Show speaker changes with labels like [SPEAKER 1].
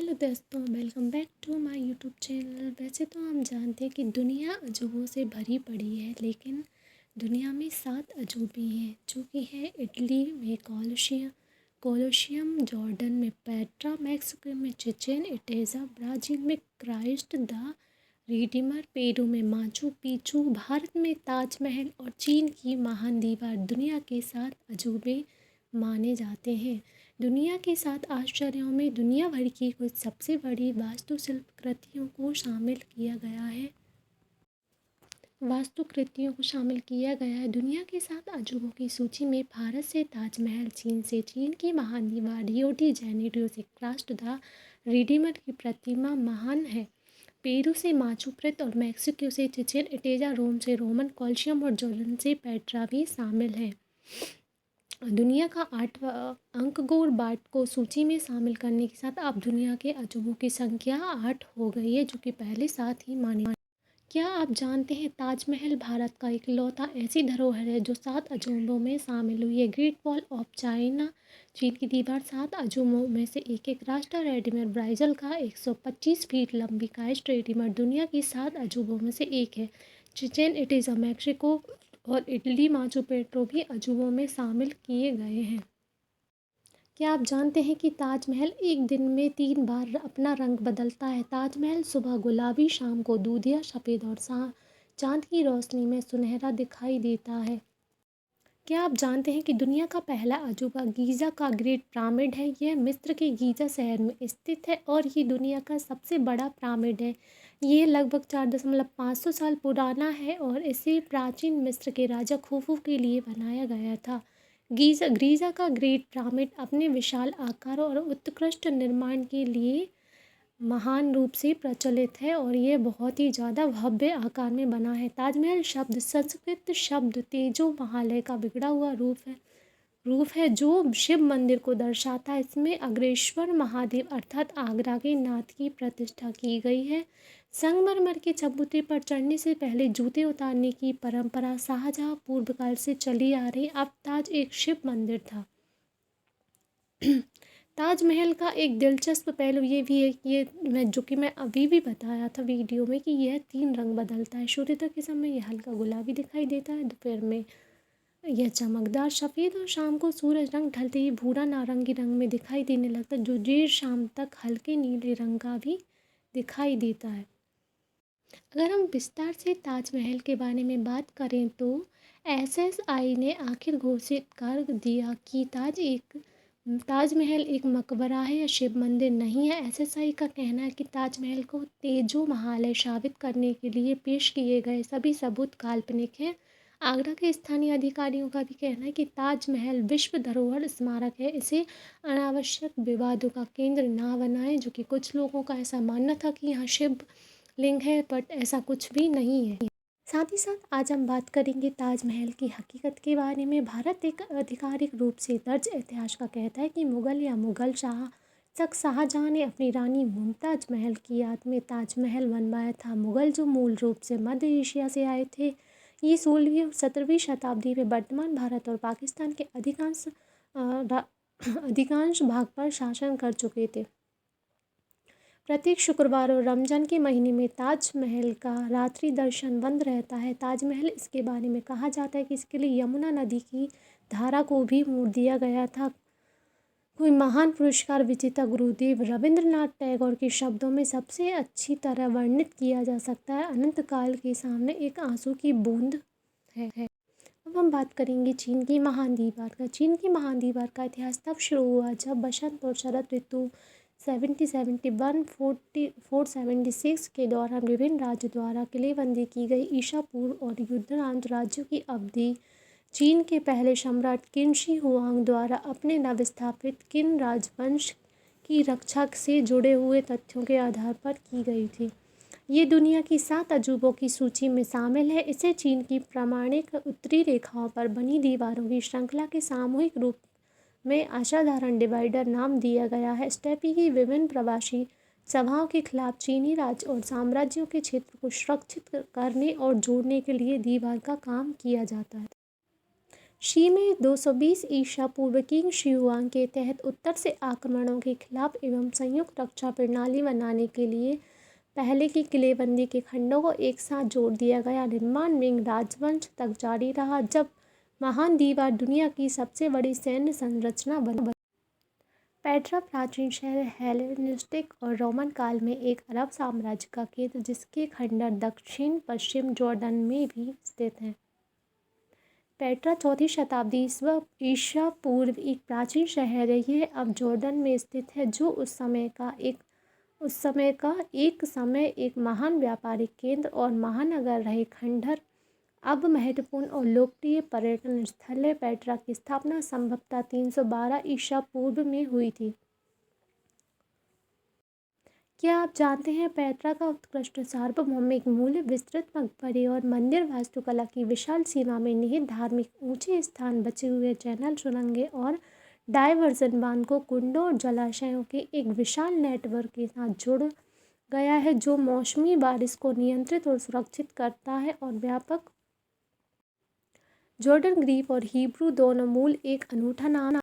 [SPEAKER 1] Hello दोस्तों, welcome back to my YouTube channel. वैसे तो हम जानते हैं कि दुनिया अजूबों से भरी पड़ी है, लेकिन दुनिया में 7 अजूबे हैं, जो कि है इटली में कोलोशियम, जॉर्डन में पेट्रा, मैक्सिको में चिचेन इटेजा, ब्राज़ील में क्राइस्ट द रिडीमर, पेरू में माचू पिचू, भारत में ताजमहल और चीन की महान दीवार दुनिया के 7 अजूबे माने जाते हैं। दुनिया के 7 आश्चर्यों में दुनिया भर की कुछ सबसे बड़ी वास्तुशिल्प कृतियों को शामिल किया गया है। दुनिया के 7 अजूबों की सूची में भारत से ताजमहल, चीन से चीन की महान दीवार, रियो डी जेनेरियो से क्राइस्ट द रिडीमर की प्रतिमा महान है, पेरू से माचू पिच्चू और मैक्सिको से चिचेन इटेजा, रोम से रोमन कॉलोसियम और जॉर्डन से पेट्रा भी शामिल है। दुनिया का 8वां अंक गोर बाट को सूची में शामिल करने के साथ अब दुनिया के अजूबों की संख्या 8 हो गई है, जो कि पहले 7 ही मानी। क्या आप जानते हैं ताजमहल भारत का इकलौता ऐसी धरोहर है जो 7 अजूबों में शामिल हुई है। ग्रेट वॉल ऑफ चाइना, चीन की दीवार 7 अजूबों में से एक है। क्राइस्ट द रिडीमर, ब्राज़ील का 125 फीट लंबी काइस्ट रिडीमर दुनिया की 7 अजूबों में से एक है। चिचेन इटेजा, मैक्सिको और इटली माचू पिच्चू भी अजूबों में शामिल किए गए हैं। क्या आप जानते हैं कि ताजमहल एक दिन में 3 बार अपना रंग बदलता है। ताजमहल सुबह गुलाबी, शाम को दूधिया सफ़ेद और चांद की रोशनी में सुनहरा दिखाई देता है। क्या आप जानते हैं कि दुनिया का पहला अजूबा गीज़ा का ग्रेट पिरामिड है। यह मिस्र के गीज़ा शहर में स्थित है और ये दुनिया का सबसे बड़ा पिरामिड है। ये लगभग 4,500 साल पुराना है और इसे प्राचीन मिस्र के राजा खुफू के लिए बनाया गया था। गीज़ा का ग्रेट पिरामिड अपने विशाल आकार और उत्कृष्ट निर्माण के लिए महान रूप से प्रचलित है और ये बहुत ही ज़्यादा भव्य आकार में बना है। ताजमहल शब्द संस्कृत शब्द तेजो महालय का बिगड़ा हुआ रूप है जो शिव मंदिर को दर्शाता है। इसमें अग्रेश्वर महादेव अर्थात आगरा के नाथ की प्रतिष्ठा की गई है। संगमरमर के चबूतरे पर चढ़ने से पहले जूते उतारने की परंपरा शाहजहाँ पूर्व काल से चली आ रही। अब ताज एक शिव मंदिर था। ताजमहल का एक दिलचस्प पहलू ये भी है कि मैं अभी भी बताया था वीडियो में कि यह 3 रंग बदलता है। सूर्योदय के समय यह हल्का गुलाबी दिखाई देता है, दोपहर में यह चमकदार सफ़ेद और शाम को सूरज रंग ढलते ही भूरा नारंगी रंग में दिखाई देने लगता है, जो देर शाम तक हल्के नीले रंग का भी दिखाई देता है। अगर हम विस्तार से ताजमहल के बारे में बात करें तो एसएसआई ने आखिर घोषित कर दिया कि ताजमहल एक मकबरा है या शिव मंदिर नहीं है। एसएसआई का कहना है कि ताजमहल को तेजो महालय साबित करने के लिए पेश किए गए सभी सबूत काल्पनिक हैं। आगरा के स्थानीय अधिकारियों का भी कहना है कि ताजमहल विश्व धरोहर स्मारक है, इसे अनावश्यक विवादों का केंद्र ना बनाएं। जो कि कुछ लोगों का ऐसा मानना था कि यहाँ शिव लिंग है, बट ऐसा कुछ भी नहीं है। साथ ही साथ आज हम बात करेंगे ताजमहल की हकीकत के बारे में। भारत एक आधिकारिक रूप से दर्ज इतिहास का कहता है कि मुगल शाहजहाँ ने अपनी रानी मुमताज महल की याद में ताजमहल बनवाया था। मुगल जो मूल रूप से मध्य एशिया से आए थे, ये 16वीं और 17वीं शताब्दी में वर्तमान भारत और पाकिस्तान के अधिकांश भाग पर शासन कर चुके थे। प्रत्येक शुक्रवार और रमजान के महीने में ताजमहल का रात्रि दर्शन बंद रहता है। ताजमहल, इसके बारे में कहा जाता है कि इसके लिए यमुना नदी की धारा को भी मोड़ दिया गया था। कोई महान पुरस्कार विजेता गुरुदेव रविंद्रनाथ टैगोर के शब्दों में सबसे अच्छी तरह वर्णित किया जा सकता है, अनंत काल के सामने एक आंसू की बूंद है। अब हम बात करेंगे चीन की महान दीवार का। चीन की महान दीवार का इतिहास तब शुरू हुआ जब बसंत और शरद ऋतु 476 के दौरान विभिन्न राज्यों द्वारा किलेबंदी की गई। ईसा पूर्व और युद्धांत राज्यों की अवधि चीन के पहले सम्राट किन शी हुआंग द्वारा अपने नवस्थापित किन राजवंश की रक्षा से जुड़े हुए तथ्यों के आधार पर की गई थी। ये दुनिया की 7 अजूबों की सूची में शामिल है। इसे चीन की प्रामाणिक उत्तरी रेखाओं पर बनी दीवारों की श्रृंखला के सामूहिक रूप में असाधारण डिवाइडर नाम दिया गया है। स्टेपी की विभिन्न प्रवासी सभाओं के खिलाफ चीनी राज्य और साम्राज्यों के क्षेत्र को सुरक्षित करने और जोड़ने के लिए दीवार का काम किया जाता है। शी में 220 ईसा पूर्व किंग शीहुआंग के तहत उत्तर से आक्रमणों के खिलाफ एवं संयुक्त रक्षा प्रणाली बनाने के लिए पहले की किलेबंदी के खंडों को एक साथ जोड़ दिया गया। निर्माण मिंग राजवंश तक जारी रहा, जब महान दीवार दुनिया की सबसे बड़ी सैन्य संरचना बनी। पेट्रा प्राचीन शहर हेलेनिस्टिक और रोमन काल में एक अरब साम्राज्य का केंद्र, जिसके खंडर दक्षिण पश्चिम जॉर्डन में भी स्थित हैं। पेट्रा 4वीं शताब्दी ईसा पूर्व एक प्राचीन शहर है। यह अब जॉर्डन में स्थित है, जो उस समय एक महान व्यापारिक केंद्र और महानगर रहे। खंडहर अब महत्वपूर्ण और लोकप्रिय पर्यटन स्थल है। पेट्रा की स्थापना संभवतः 312 ईसा पूर्व में हुई थी। क्या आप जानते हैं पेट्रा का उत्कृष्ट सार्वभौमिक मूल्य, विस्तृत मकबरे और मंदिर वास्तुकला की विशाल सीमा में निहित धार्मिक ऊंचे स्थान, बचे हुए चैनल, सुरंगें और डायवर्जन बांध को कुंडों और जलाशयों के एक विशाल नेटवर्क के साथ जोड़ गया है, जो मौसमी बारिश को नियंत्रित और सुरक्षित करता है और व्यापक जॉर्डन ग्रीक और हिब्रू दोनों मूल एक अनूठा नाम